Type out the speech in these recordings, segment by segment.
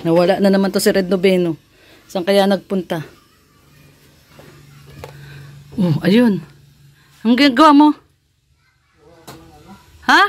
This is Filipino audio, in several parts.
Nawala na naman to si Red Noveno. Saan kaya nagpunta? Ayun. Ang ginagawa mo? Ha?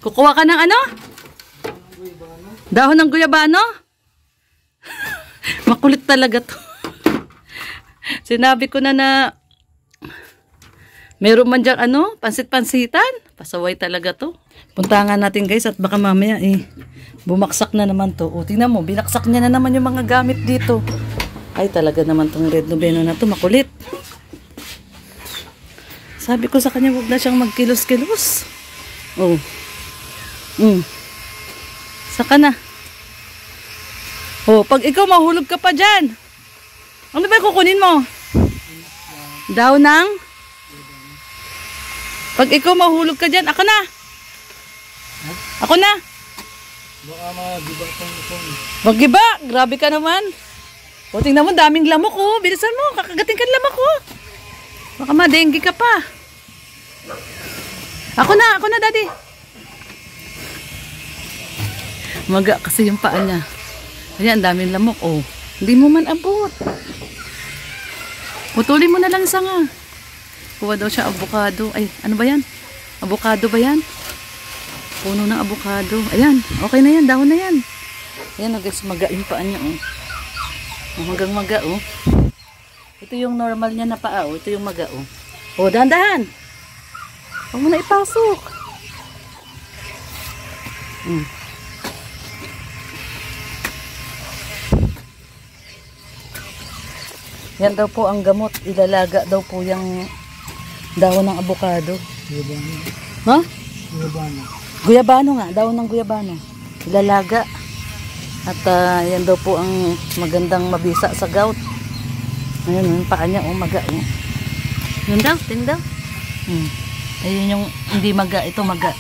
Kukuha ka ng ano? Dahon ng guyabano? Makulit talaga to. Sinabi ko na meron man dyan ano, pansit-pansitan. Pasaway talaga to. Puntangan natin guys at baka mamaya bumaksak na naman to. O tingnan mo, binaksak niya na naman yung mga gamit dito. Ay talaga naman tong Red Noveno na to, makulit. Sabi ko sa kanya, huwag na siyang magkilos-kilos. Saka na. Pag ikaw mahulog ka pa dyan. Ano ba kukunin mo? Daw ng? Pag ikaw mahulog ka dyan, ako na. Ako na. Baka magiba kong phone. Magiba? Grabe ka naman. Tingnan mo, daming lamok oh. Bilisan mo, kakagating ka lamok oh. Baka madenggi ka pa. Ako na daddy. Maga kasi yung paa niya. Ayan, daming lamok oh. Hindi mo man abot. Putulin mo na lang sanga. Kuha daw siya avocado. Ay, ano ba yan? Avocado ba yan? Puno ng avocado. Ayan, okay na yan. Dahon na yan. Ayan, guys, maga yung paa niya oh. Hanggang maga oh. Ito yung normal niya na paa oh. Ito yung maga oh. Dahan-dahan. Huwag mo na ipasok. Yan daw po ang gamot. Ilalaga daw po yung dahon ng avocado. Guyabano. Ha? Guyabano. Guyabano nga. Dahon ng guyabano. Ilalaga. At yan daw po ang magandang mabisa sa gout. Ayun, yung paa niya, maga. Yun daw, tingnan daw. Ayun yung hindi maga, ito maga.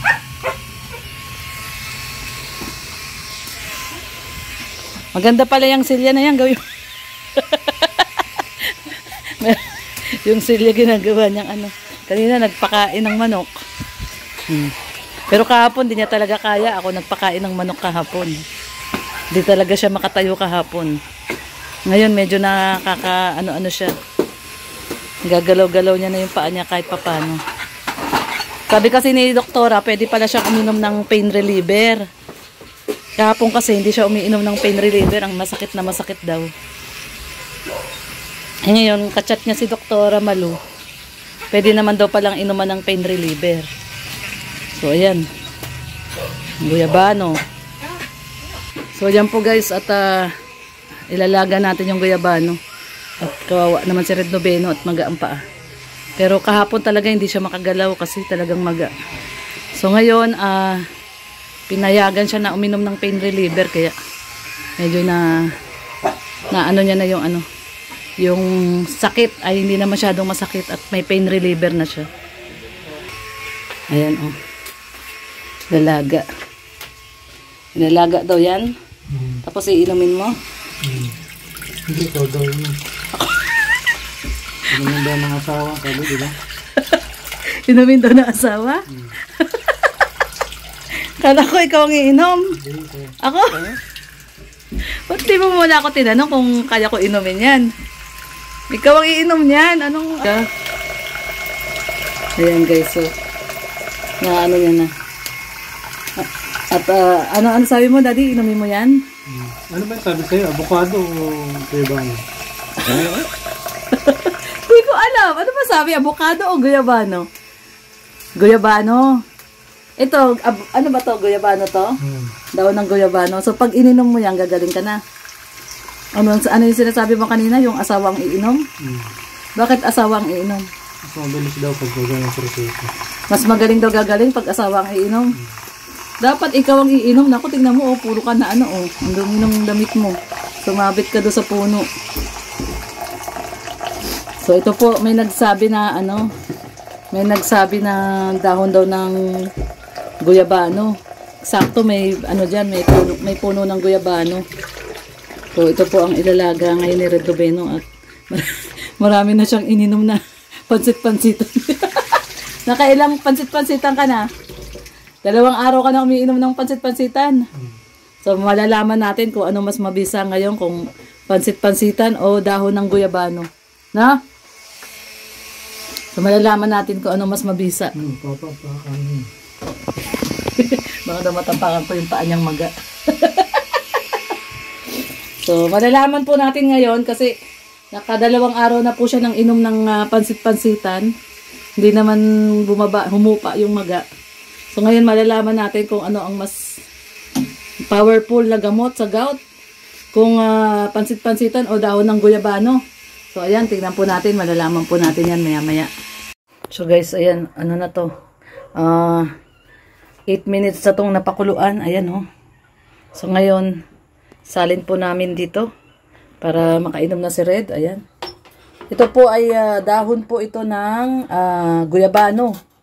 Maganda pala yung silya na yan, gawin. Yung silya ginagawa niyang ano. Kanina nagpakain ng manok. Pero kahapon, di niya talaga kaya. Ako nagpakain ng manok kahapon. Di talaga siya makatayo kahapon. Ngayon medyo ano siya. Gagalaw-galaw niya na yung paa niya kahit papano. Sabi kasi ni doktora, pwede pala siya uminom ng pain reliever. Kahapon kasi hindi siya umiinom ng pain reliever. Ang masakit na masakit daw. Ngayon, kachat niya si Doktora Malu. Pwede naman daw palang inuman ng pain reliever. So ayan. Guyabano. So yan po guys, at ilalaga natin yung guyabano. At kawawa naman si Red Noveno at maga ang paa. Pero kahapon talaga hindi siya makagalaw kasi talagang maga. So ngayon, pinayagan siya na uminom ng pain reliever kaya medyo na ano niya na yung ano, yung sakit ay hindi na masyadong masakit at may pain reliever na siya. Ayan oh. Ilalaga. Ilalaga daw yan. Tapos iinumin mo? Hindi, ikaw daw yun. Inumin daw ng asawa, sabi, di ba? Inumin daw ng asawa? Kala ko ikaw ang iinom. Ako? Ba't di mo muna ako tinanong kung kaya ko inumin yan? Ikaw ang iinom yan. Anong... Ayan guys, so na ano yan na. At ano sabi mo daddy, inumin mo yan? Ano ba sabi sa'yo? Avocado o guyabano? Hindi ko alam. Ano ba sabi? Avocado o guyabano? Guyabano. Ito, ano ba to? Guyabano to? Daon ng guyabano. So pag ininom mo yan, gagaling ka na. Ano yung sinasabi mo kanina? Yung asawang iinom? Bakit asawang iinom? Mas mabilis daw pag gagawin ang proseso. Mas magaling daw gagaling pag asawang iinom? Dapat ikaw ang iinom. Naku, tingnan mo, puro ka na ano, ang dumi ng damit mo. Sumabit ka doon sa puno. So, ito po, may nagsabi na, dahon daw ng guyabano. Sakto, may, dyan, may puno ng guyabano. So, ito po ang ilalaga ngayon ni Red Noveno at marami na siyang ininom na pansit-pansitan. Nakailang pansit-pansitan ka na? 2 araw ka na umiinom ng pansit-pansitan. So, malalaman natin kung ano mas mabisa ngayon, kung pansit-pansitan o dahon ng guyabano. Na? So, malalaman natin kung ano mas mabisa. Baka daw matapakan ko yung paa niyang maga. So, malalaman po natin ngayon kasi nakadalawang araw na po siya nang inom ng pansit-pansitan. Hindi naman humupa yung maga. So, ngayon malalaman natin kung ano ang mas powerful na gamot sa gout. Kung pansit-pansitan o dahon ng guyabano. So, ayan, tingnan po natin. Malalaman po natin yan maya-maya. So, guys, ayan, ano na to. 8 minutes na tong napakuluan. Ayan, oh. So, ngayon, salin po namin dito para makainom na si Red. Ayan. Ito po ay dahon po ito ng guyabano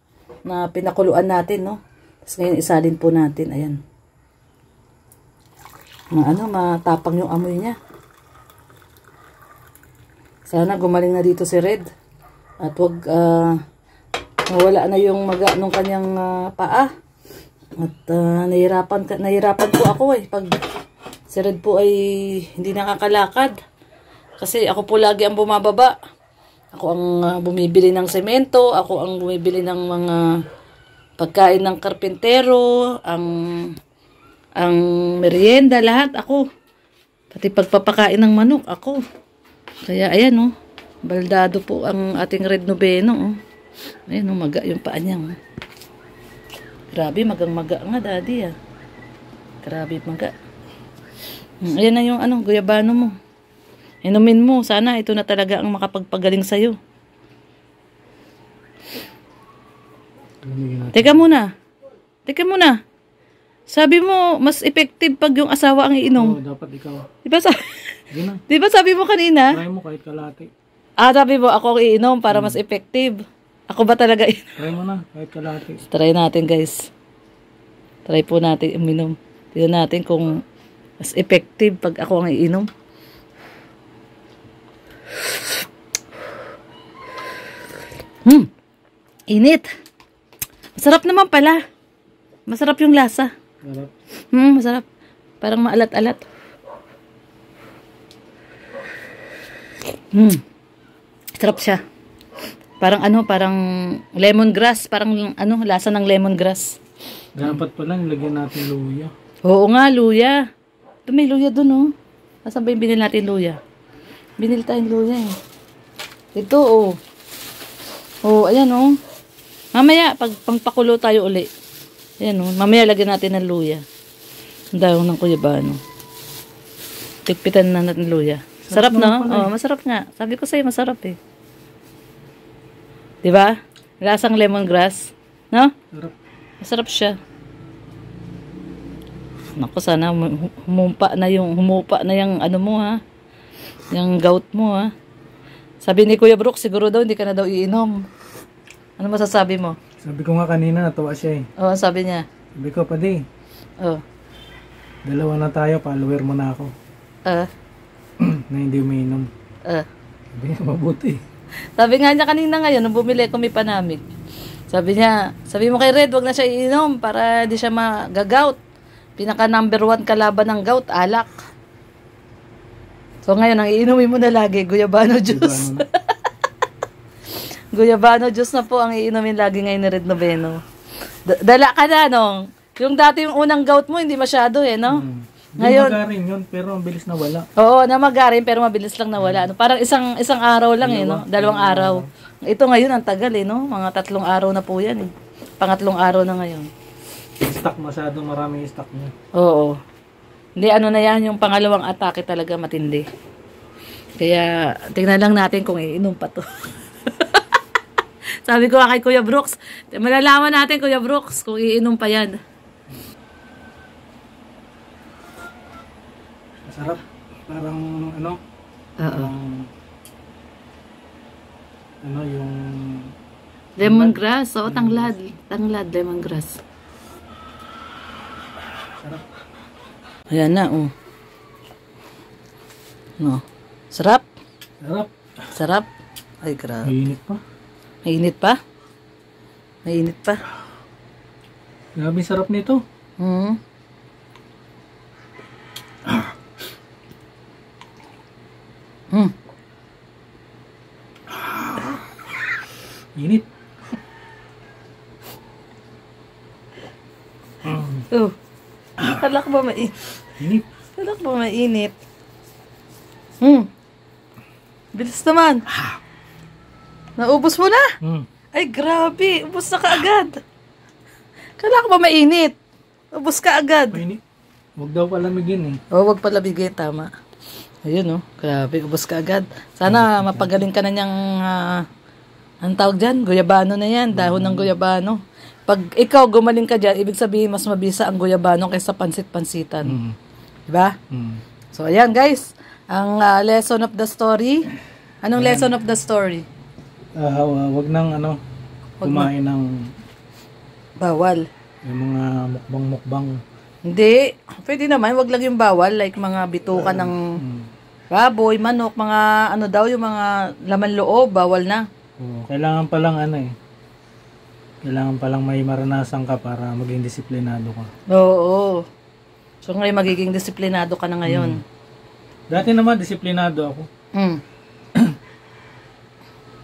na pinakuluan natin, no? Tapos ngayon, isalin po natin. Ayan. Matapang yung amoy niya. Sana gumaling na dito si Red. At wag mawala na yung maga nung kanyang paa. At nahirapan po ako pag si Red po ay hindi nakakalakad. Kasi ako po lagi ang bumababa. Ako ang bumibili ng semento, ako ang bumibili ng mga pagkain ng karpintero, ang merienda, lahat ako. Pati pagpapakain ng manok, ako. Kaya ayan, oh. Baldado po ang ating Red Noveno, oh. Ayan, oh, maga yung paa niya, oh. Grabe, magang-maga nga, daddy, ah. Grabe, maga. Ayan na yung guyabano mo. Inumin mo. Sana ito na talaga ang makapagpagaling sa'yo. Teka muna. Sabi mo, mas effective pag yung asawa ang iinom. Oo, dapat ikaw. Diba sabi mo kanina? Try mo kahit kalahati. Sabi mo, ako ang iinom para mas effective. Ako ba talaga iinom? Try mo na, kahit kalahati. Try natin, guys. Try po natin uminom. Tignan natin kung mas effective pag ako ang iinom. Init. Masarap naman pala. Masarap yung lasa. Masarap. Parang maalat-alat. Sarap siya. Parang parang lemongrass. Parang lasa ng lemongrass. Dapat pala nilagyan natin luya. Oo nga, luya. Ito may luya dun, oh. Asan ba yung binili natin luya? Binili tayong luya, eh. Ito, oh. Oh, ayan, oh. Mamaya, pag pangpakulo tayo uli. Ayan, oh. Mamaya lagyan natin ng luya. Ang dahon ng guyabano. Tikpitan na natin luya. Sarap, no? Oh, masarap nga. Sabi ko sa'yo, masarap, eh. Diba? Lasang lemongrass. No? Sarap. Masarap siya. Naku, sana humupa na yung mo, ha? Yung gout mo, ha? Sabi ni Kuya Brooks, siguro daw hindi ka na daw iinom. Ano masasabi mo? Sabi ko nga kanina, natuwa siya, eh. Oo, sabi niya. Sabi ko, padi. Oo. 2 na tayo, follower mo na ako. Na hindi umiinom. Sabi niya, mabuti. Sabi nga niya kanina ngayon, nung bumili ko may panamig. Sabi niya, sabi mo kay Red, wag na siya iinom para di siya magagout. Pinaka number 1 kalaban ng gout, alak. So ngayon, ang iinumin mo na lagi, guyabano juice. Guyabano juice na po ang iinumin lagi ngayon ni Red Noveno. Dala ka na, no? Yung dati yung unang gout mo, hindi masyado, no? Ngayon, namagarin yun, pero mabilis na wala. Oo, namagarin, pero mabilis lang nawala. No? Parang isang araw lang, 2 araw. Ito ngayon, ang tagal, no? Mga 3 araw na po yan, eh. Pangatlong araw na ngayon. Stock masyado, marami yung stock niya. Oo. Hindi, na yan, yung pangalawang atake talaga matindi. Kaya, tingnan lang natin kung iinom pa to. Sabi ko kay Kuya Brooks, malalaman natin, Kuya Brooks, kung iinom pa yan. Masarap. Parang, yung... Lemongrass, oo, tanglad. Tanglad, lemongrass. Sarap. Ayan na, oh. No. Sarap? Sarap. Sarap? Ay, grabe. Mainit pa. Mainit pa? Mainit pa? Grabe sarap nito. Hmm. Hmm. Init. Oh. Kala ko ba mainit? Init. Kala ko ba mainit? Hmm. Bilis naman. Naubos mo na? Hmm. Ay, grabe. Ubos na kaagad. Kala ko ba mainit? Ubos ka agad. Mainit. Huwag daw palamigin eh. Oh, wag pala bigay. Tama. Ayun, oh. Grabe. Ubos ka agad. Sana mapagaling ka na niyang, ang tawag dyan? Guyabano na yan. Dahon ng guyabano. Pag ikaw gumaling ka dyan, ibig sabihin mas mabisa ang guyabano kaysa pansit-pansitan. Hmm. Diba? Hmm. So, ayan guys. Ang lesson of the story. Anong lesson of the story? Wag nang ano, kumain ng Bawal. yung mga mukbang-mukbang. Hindi. Pwede naman. Wag lang yung bawal. Like mga bituka ng baboy, manok, mga ano daw, yung mga laman loob. Bawal na. Kailangan palang ano eh. Kailangan palang may maranasan ka para maging disiplinado ka. Oo. So ngayon magiging disiplinado ka na ngayon. Dati naman disiplinado ako. Hmm.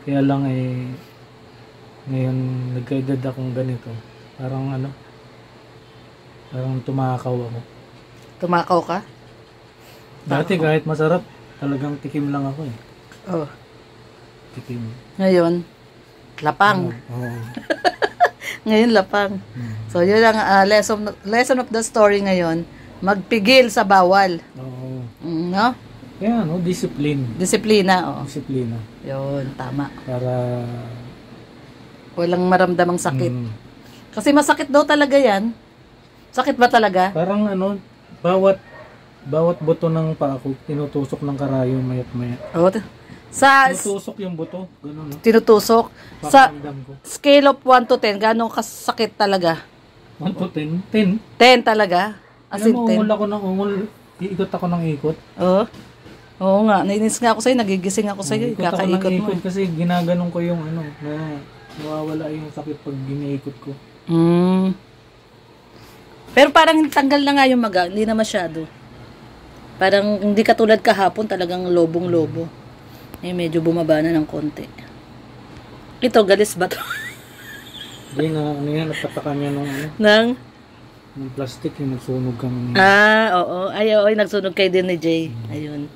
Kaya lang eh ngayon nagkaedad akong ganito. Parang ano, parang tumakaw ako. Tumakaw ka? Dati kahit masarap, talagang tikim lang ako eh. Oh. Tikim. Ngayon, lapang. Oo. Ngayon, lapang. So, yun ang lesson of the story ngayon. Magpigil sa bawal. Oo. No? Kaya ano, discipline. Disiplina, oh. Disiplina. Yun, tama. Para Walang maramdamang sakit. mm, Kasi masakit daw talaga yan. Sakit ba talaga? parang ano, bawat buto ng paa ko, tinutusok ng karayom mayat maya. Oh, sa Tinutusok yung buto, gano'n no? tinutusok. Sa Pakiramdam ko. scale of 1 to 10, gano'ng kasakit talaga? 1 to 10? 10? 10 talaga? As in Alam mo, 10? ungol ako ng ungol. Iikot ako ng ikot. Oo. Oo nga, nainis nga ako sa'yo, nagigising ako sa'yo, Ikot ako ng kakaikot mo. ikot kasi ginaganon ko yung ano, na nawawala yung sakit pag giniikot ko. Mm. Pero parang tanggal na nga yung maga, hindi na masyado. Parang hindi katulad kahapon, talagang lobong-lobo. Eh, medyo bumaba na ng konti. Ito, galis ba to? Hindi na, ano yan, nagtataka niya nung ano, Nang? ng plastic yung nagsunog kami. Oo. Ay, nagsunog kay din ni Jay. Ayun.